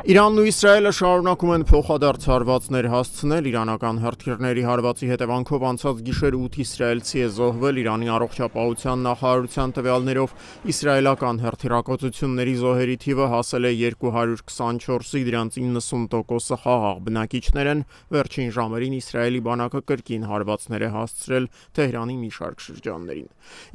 Իրանն ու Իսրայելը շարունակում են փոխադարձ հարվածներ հասցնել իրանական հրթիռների հարվածի հետևանքով անցած գիշեր 8 իսրայելցի է զոհվել Իրանի առողջապահության նախարարության տվյալներով իսրայելական հրթիռակոծությունների զոհերի թիվը հասել է 224-ի, դրանց 90%-ը խաղաղ բնակիչներ են։ Վերջին ժամերին Իսրայելի բանակը կրկին հարվածներ է հասցրել Թեհրանի մի շարք շրջաններին։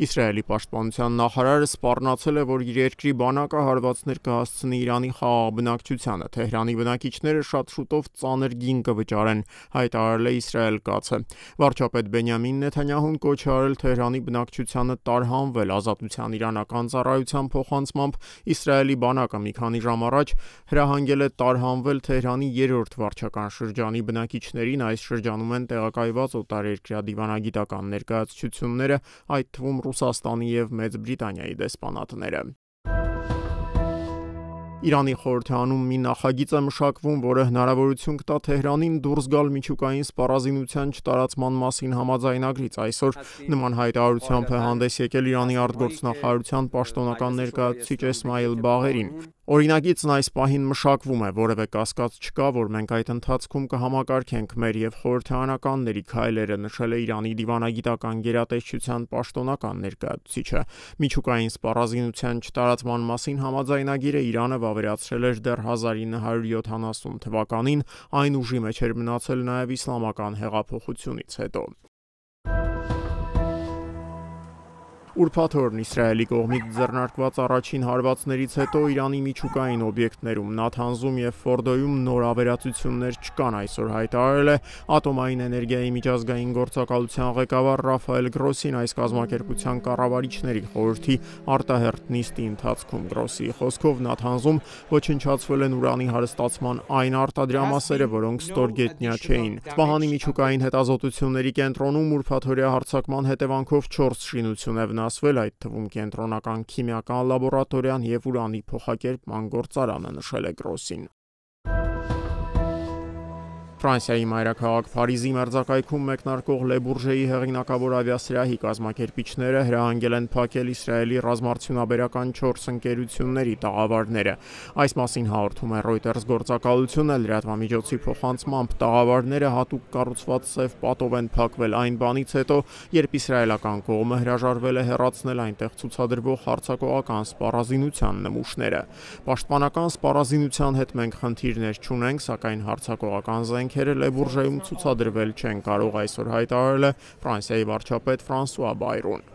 Իսրայելի պաշտպանության նախարարը սպառնացել է, որ իր երկրի բանակը հարվածներ կհասցնի Իրանի խաղաղ բնակչությանը։ Թեհրանի բնակիչները շատ շուտով ծանր գին կվճարեն, հայտարարել է Իսրայել կացը։ Վարչապետ Բենյամին Նեթանյահուն կոչ է արել Թեհրանի բնակչությանը տարհանվել ազատության իրանական ծառայության փոխանցմամբ Իսրայելի բանակը մի քանի ժամ առաջ հրահանգել է տարհանվել Թեհրանի 3-րդ վարչական շրջանի բնակիչներին։ Այս շրջանում են տեղակայված օտարերկրյա դիվանագիտական ներկայացությունները, այդ թվում Ռուսաստանի և Մեծ Բրիտանիայի դեսպանատները։ Իրանի խորհրդարանում մի նախագիծ է մշակվում, որը հնարավորություն կտա Թեհրանին դուրս գալ միջուկային սպառազինության չտարածման մասին համաձայնագրից։ Այսօր նման հայտարարությամբ է հանդես եկել Իրանի արտգործնախարարության պաշտոնական ներկայացուցիչ Էսմայիլ Բաղերին։ Օրինագիծն այս պահին մշակվում է, որևէ կասկած չկա, որ մենք այդ ընթացքում կհամակարգենք մեր և խորհրդարանականների քայլերը, նշել է Իրանի դիվանագիտական գերատեսչության պաշտոնական ներկայացուցիչը։ Միջուկային սպառազինության չտարածման մասին համաձայնագիրը Իրանը վավերացրել էր դեռ 1970 թվականին, այն ուժի մեջ էր մնացել նաև իսլամական հեղափոխությունից հետո։ Ուրբաթ օրն Իսրայելի կողմից ձեռնարկված առաջին հարվածներից հետո Իրանի միջուկային օբյեկտներում Նաթանզում և Ֆորդոյում նոր ավերածություններ չկան, այսօր հայտարարել է Ատոմային էներգիայի միջազգային գործակալության ղեկավար Ռաֆայել Գրոսին այս կազմակերպության կառավարիչների խորհրդի արտահերթ նիստի ընթացքում։ Գրոսիի խոսքով Նաթանզում ոչնչացվել են ուրանի հարստացման այն արտադրամասերը, որոնք ստորգետնյա չէին։ Սպահանի միջուկային հետազոտությունների կենտրոնում ուրբաթօրյա հարձակման հետևանքով 4 շինություն է վնասվել, այդ թվում կենտրոնական քիմիական լաբորատորիան և ուրանի փոխակերպման գործարանը, նշել է Գրոսին։ Ֆրանսիայի մայրաքաղաք Փարիզի մերձակայքում մեկնարկող Le Bourget-ի հեղինակավոր ավիասրահի կազմակերպիչները հրահանգել են փակել Իսրայելի ռազմարդյունաբերական 4 ընկերությունների տաղավարները։ Այս մասին հաղորդում է Reuters գործակալությունը։ Լրատվամիջոցի փոխանցմամբ տաղավարները հատուկ կառուցված սև պատով են փակվել այն բանից հետո, երբ իսրայելական կողմը հրաժարվել է հեռացնել այնտեղ ցուցադրվող հարձակողական սպառազինության նմուշները։ Պաշտպանական սպառազինության հետ մենք խնդիրներ չունենք, սակայն հարձակողական զենքերը Le Bourget-ում ցուցադրվել չեն կարող, այսօր հայտարարել է Ֆրանսիայի վարչապետ Ֆրանսուଆ Բայրոն։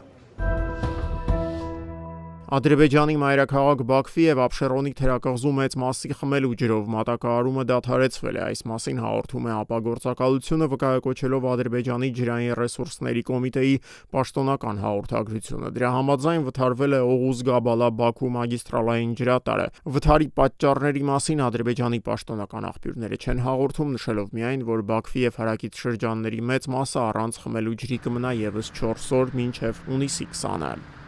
Ադրբեջանի մայրաքաղաք Բաքվի և Աբշերոնի թերակղզու մեծ մասի խմելու ջրով մատակարարումը դադարեցվել է։ Այս մասին հաղորդում է ԱՊԱ գործակալությունը, վկայակոչելով Ադրբեջանի ջրային ռեսուրսների կոմիտեի պաշտոնական հաղորդագրությունը։ Դրա համաձայն վթարվել է Օղուզ-Գաբալա-Բաքու մագիստրալային ջրատարը։ Վթարի պատճառների մասին Ադրբեջանի պաշտոնական աղբյուրները չեն հաղորդում, նշելով միայն, որ Բաքվի և հարակից շրջանների մեծ մասը առանց խմելու ջրի կմնա ևս 4 օր, մինչև հունիսի 20-ը։